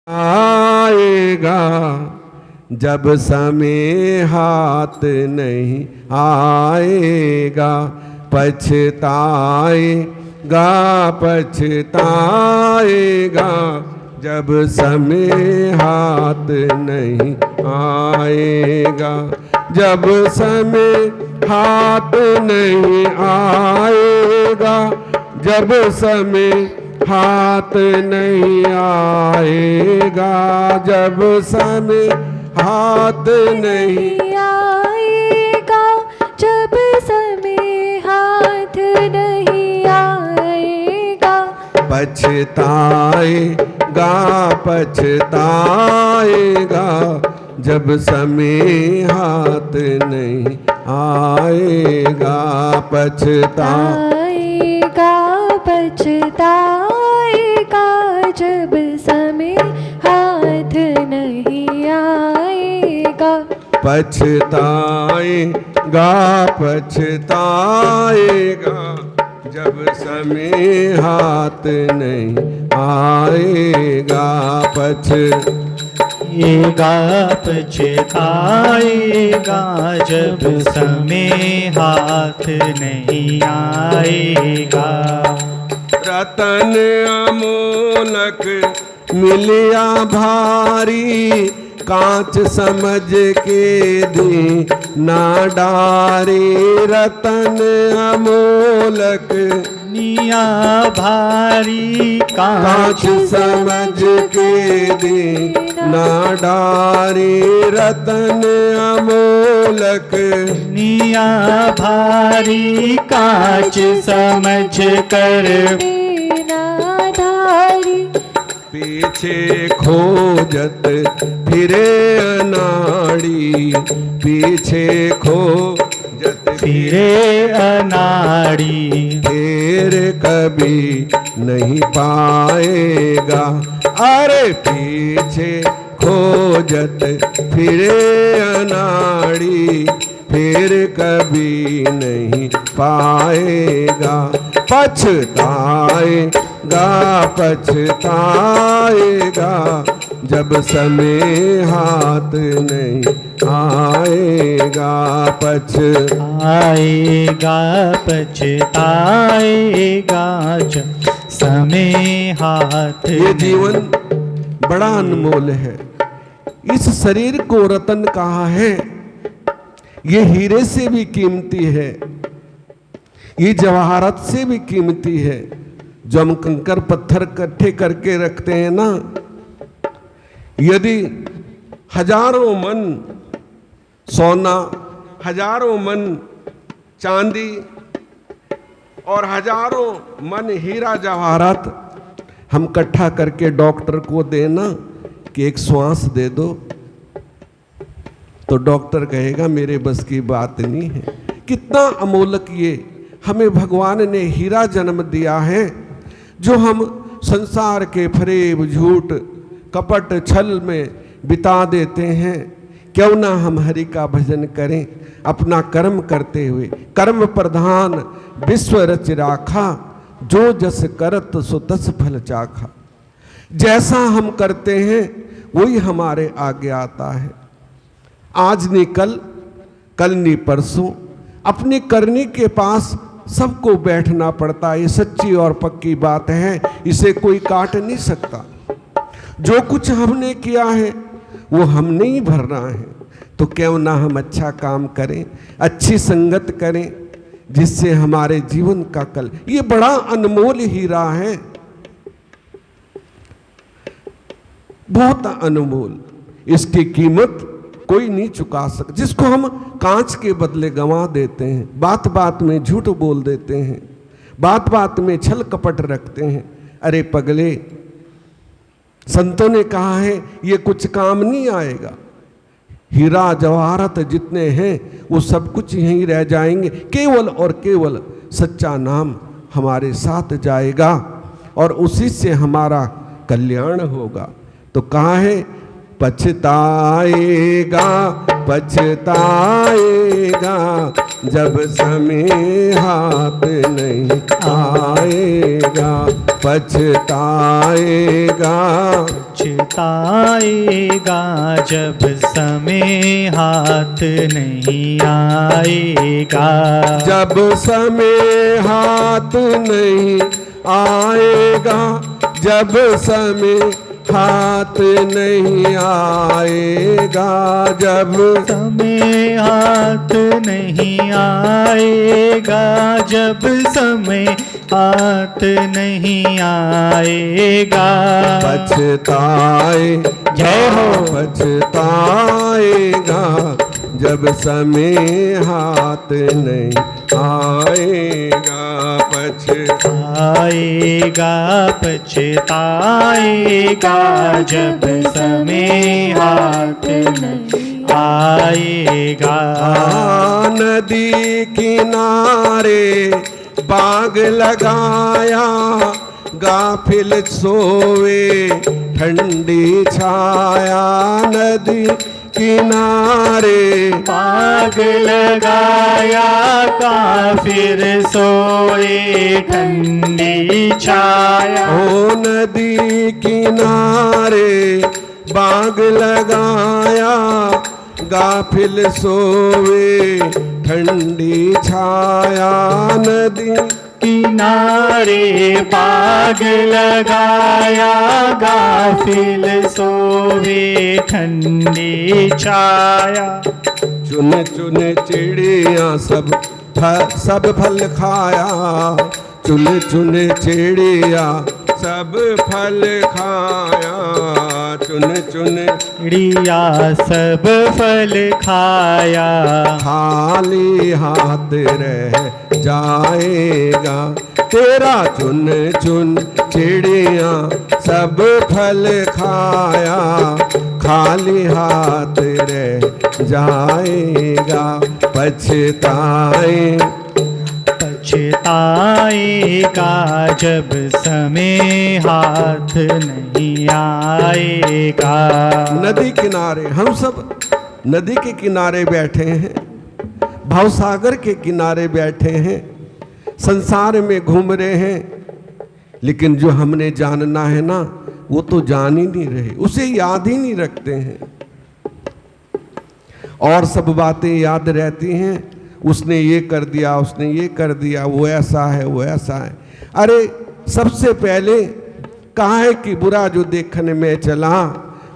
आएगा जब समय हाथ नहीं आएगा, पछताएगा पछताएगा जब समय हाथ नहीं आएगा, जब समय हाथ नहीं आएगा, जब समय हाथ नहीं आएगा, जब समय हाथ नहीं आएगा, जब समय हाथ नहीं आएगा, पछताएगा पछताएगा जब समय हाथ नहीं आएगा, पछताएगा पछताएगा जब समय हाथ नहीं आएगा, पछताएगा पछताएगा जब समय हाथ नहीं आएगा, पछताएगा पछताएगा जब समय हाथ नहीं आएगा। रतन अमोलक मिलिया भारी, कांच समझ के दी ना डारी, रतन अमोलक निया भारी, कांच समझ के दी ना डारी, रतन अमोलक निया भारी, कांच समझ कर नाधारी, पीछे खोजत फिरे अनाड़ी, पीछे खोजत फिरे अनाड़ी, फिर कभी नहीं पाएगा, अरे पीछे खोजत फिरे अनाड़ी, फिर कभी नहीं पाएगा, पछताएगा पछताएगा जब समय हाथ नहीं आएगा, पछताएगा पछताएगा जब समय हाथ। ये जीवन बड़ा अनमोल है। इस शरीर को रतन कहा है, ये हीरे से भी कीमती है, ये जवाहरात से भी कीमती है। जो हम कंकर पत्थर इकट्ठे करके रखते हैं ना, यदि हजारों मन सोना, हजारों मन चांदी और हजारों मन हीरा जवाहरात हम इकट्ठा करके डॉक्टर को देना कि एक श्वास दे दो, तो डॉक्टर कहेगा मेरे बस की बात नहीं है। कितना अमोलक ये हमें भगवान ने हीरा जन्म दिया है, जो हम संसार के फरेब झूठ कपट छल में बिता देते हैं। क्यों ना हम हरि का भजन करें अपना कर्म करते हुए। कर्म प्रधान विश्व रच राखा, जो जस करत सो तस फल चाखा। जैसा हम करते हैं वही हमारे आगे आता है। आज नहीं कल, कल नहीं परसों, अपने करने के पास सबको बैठना पड़ता है। ये सच्ची और पक्की बात है, इसे कोई काट नहीं सकता। जो कुछ हमने किया है वो हमने ही भरना है। तो क्यों ना हम अच्छा काम करें, अच्छी संगत करें, जिससे हमारे जीवन का कल, ये बड़ा अनमोल हीरा है, बहुत अनमोल। इसकी कीमत कोई नहीं चुका सकता। जिसको हम कांच के बदले गंवा देते हैं, बात बात में झूठ बोल देते हैं, बात बात में छल कपट रखते हैं। अरे पगले, संतों ने कहा है ये कुछ काम नहीं आएगा। हीरा जवाहरात जितने हैं वो सब कुछ यहीं रह जाएंगे। केवल और केवल सच्चा नाम हमारे साथ जाएगा और उसी से हमारा कल्याण होगा। तो कहा है पछताएगा पछताएगा जब समय हाथ नहीं आएगा, पछताएगा पछताएगा जब समय हाथ नहीं आएगा। जब समय हाथ नहीं आएगा, जब समय हाथ नहीं आएगा, जब समय हाथ नहीं आएगा, जब समय हाथ नहीं आएगा। पछताए जय हो। पछताएगा जब समय हाथ नहीं आएगा। आएगा पछताएगा जब समय हाथ नहीं आएगा। नदी किनारे बाग लगाया, गाफिल सोवे ठंडी छाया। नदी किनारे बाग लगाया, काफिर सोए ठंडी छाया। ओ नदी किनारे बाग लगाया, गाफिल सोवे ठंडी छाया। नदी किनारे बाग लगाया, गाफिल सोवे ठंडी छाया। चुन चुन चिड़िया सब फल खाया। चुन चुन चिड़िया सब फल खाया। चुन चुन चिड़िया सब फल खाया। खाली हाथ रह जाएगा तेरा। चुन चुन चिड़िया सब फल खाया, खाली हाथ रह जाएगा। पछताए पछताएगा जब समय हाथ नहीं आएगा। नदी किनारे हम सब नदी के किनारे बैठे हैं, भवसागर के किनारे बैठे हैं, संसार में घूम रहे हैं, लेकिन जो हमने जानना है ना वो तो जान ही नहीं रहे, उसे याद ही नहीं रखते हैं। और सब बातें याद रहती हैं, उसने ये कर दिया, उसने ये कर दिया, वो ऐसा है, वो ऐसा है। अरे सबसे पहले कहा है कि बुरा जो देखने में चला,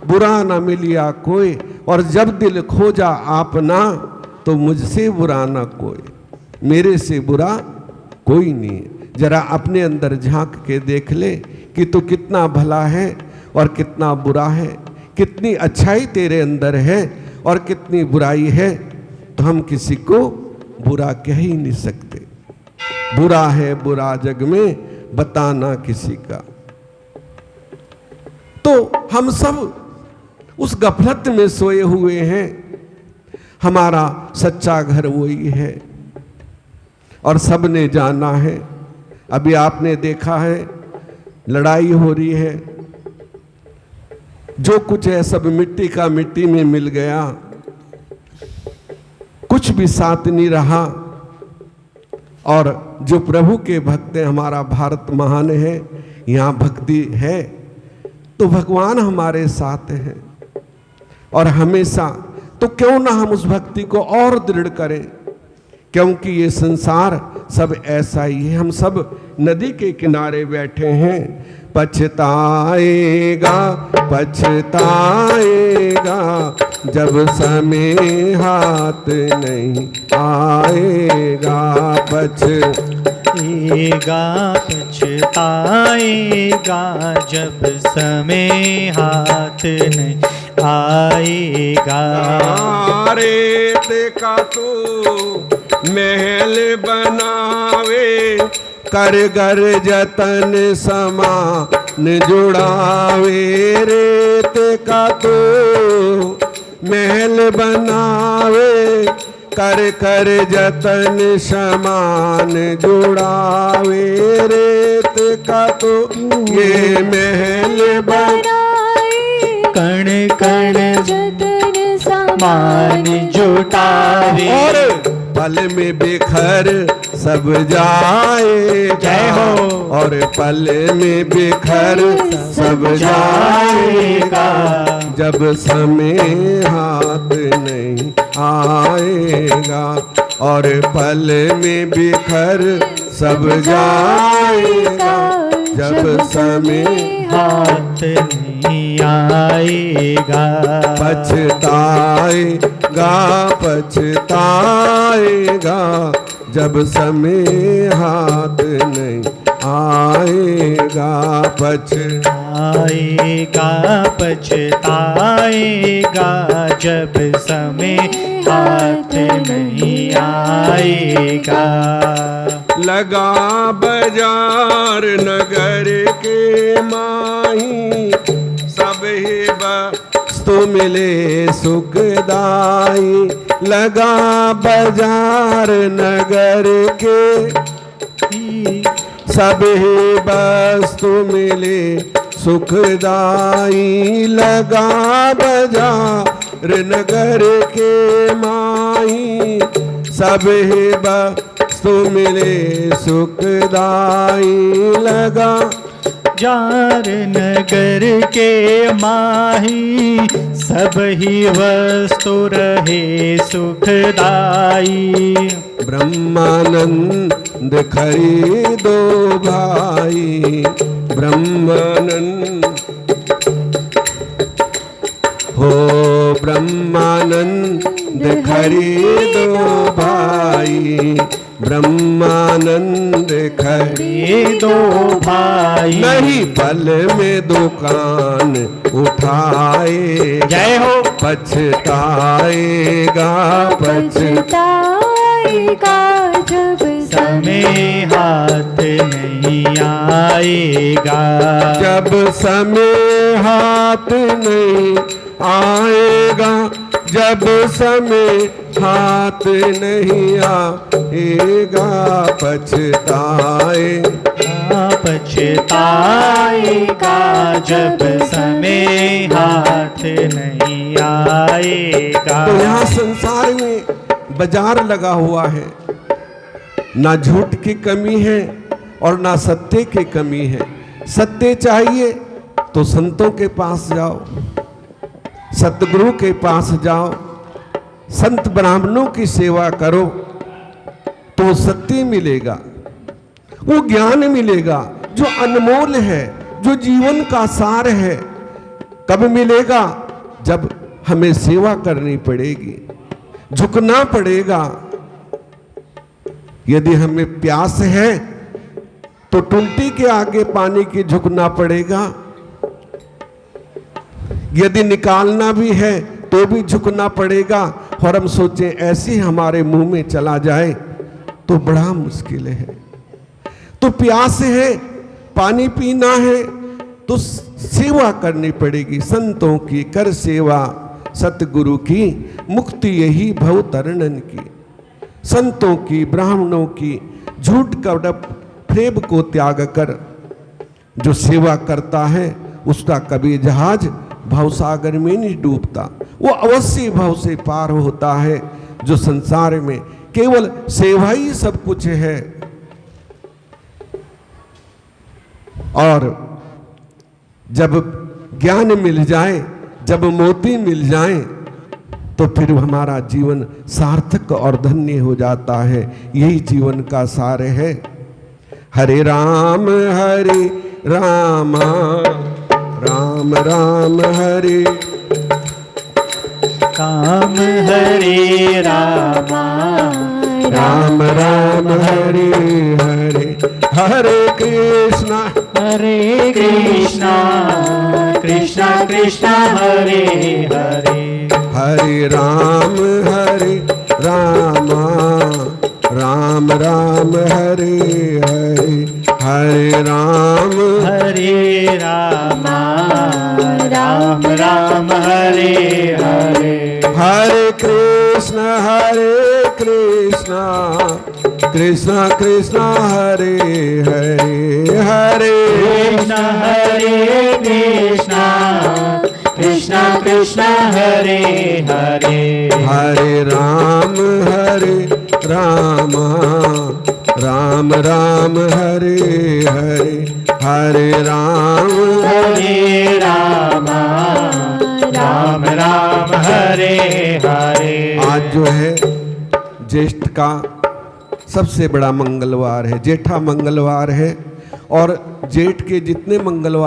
बुरा ना मिलिया कोई, और जब दिल खोजा आपना, तो मुझसे बुरा ना कोई, मेरे से बुरा कोई नहीं है। जरा अपने अंदर झांक के देख ले कि तू कितना भला है और कितना बुरा है, कितनी अच्छाई तेरे अंदर है और कितनी बुराई है। तो हम किसी को बुरा कह ही नहीं सकते। बुरा है बुरा जग में बताना किसी का। तो हम सब उस गफलत में सोए हुए हैं। हमारा सच्चा घर वही है और सबने जाना है। अभी आपने देखा है लड़ाई हो रही है, जो कुछ है सब मिट्टी का मिट्टी में मिल गया, कुछ भी साथ नहीं रहा। और जो प्रभु के भक्त हैं, हमारा भारत महान है, यहाँ भक्ति है तो भगवान हमारे साथ हैं और हमेशा। तो क्यों ना हम उस भक्ति को और दृढ़ करें, क्योंकि ये संसार सब ऐसा ही है। हम सब नदी के किनारे बैठे हैं। पछताएगा पछताएगा जब समय हाथ नहीं आएगा। पछताएगा जब समय हाथ नहीं आएगा। रेत का तू महल बनावे, कर गर जतन समान जुड़ावे। रेत का तू महल बनावे, कर कर जतन समान जुड़ावे। रेत का तो ये महल बनाए, कण कण जतन समान मान जुटावे। और पल में बिखर सब जाए। जय हो। और पल में बिखर सब सब जाएगा जब समय हाथ नहीं आएगा, और पल में बिखर सब जाएगा जब समय हाथ नहीं आएगा। पछताएगा पछताएगा जब समय हाथ नहीं आएगा। आएगा पछताएगा जब समय हाथ नहीं आएगा। लगा बाजार नगर के माही, सब ही वस्तु मिले सुखदाई। लगा बाजार नगर के सब ही वस्तु मिले सुखदाई। लगा बाजार नगर के माही, सब ही वस्तु मिले सुखदाई। लगा जार नगर के माही, सब ही वस्तु रहे सुखदाई। ब्रह्मानंद खरीदो भाई, ब्रह्मानंद हो ब्रह्मानंद खरीदो भाई, ब्रह्मानंद खरीदो भाई। नहीं पल में दुकान उठाए, जय हो। पछताएगा पछताएगा जब समय हाथ नहीं आएगा। जब समय हाथ नहीं आएगा, जब समय हाथ नहीं आएगा। पछताएगा जब समय हाथ नहीं आएगा। तो यहाँ संसार में बाजार लगा हुआ है, ना झूठ की कमी है और ना सत्य की कमी है। सत्य चाहिए तो संतों के पास जाओ, सतगुरु के पास जाओ, संत ब्राह्मणों की सेवा करो तो सत्य मिलेगा, वो ज्ञान मिलेगा जो अनमोल है, जो जीवन का सार है। कब मिलेगा? जब हमें सेवा करनी पड़ेगी, झुकना पड़ेगा। यदि हमें प्यास है तो टुंटी के आगे पानी की झुकना पड़ेगा, यदि निकालना भी है तो भी झुकना पड़ेगा। और हम सोचें ऐसे हमारे मुंह में चला जाए तो बड़ा मुश्किल है। तो प्यास है, पानी पीना है तो सेवा करनी पड़ेगी। संतों की कर सेवा, सतगुरु की मुक्ति यही भव तरणन की। संतों की, ब्राह्मणों की झूठ कपट फेब को त्याग कर जो सेवा करता है उसका कभी जहाज भवसागर में नहीं डूबता, वो अवश्य भव से पार होता है। जो संसार में केवल सेवा ही सब कुछ है। और जब ज्ञान मिल जाए, जब मोती मिल जाए तो फिर हमारा जीवन सार्थक और धन्य हो जाता है। यही जीवन का सार है। हरे राम राम राम हरे काम हरे रामा, राम राम हरे हरे। हरे कृष्णा कृष्णा कृष्णा कृष्णा हरे हरे। हरे राम राम राम हरे हरे। हरे राम राम राम हरे हरे। हरे कृष्ण कृष्ण कृष्ण हरे हरे। हरे कृष्णा कृष्णा कृष्णा हरे हरे। हरे राम राम राम हरे हरे हरे राम हरे रामा राम राम हरे हरे। आज जो है ज्येष्ठ का सबसे बड़ा मंगलवार है, जेठा मंगलवार है। और जेठ के जितने मंगलवार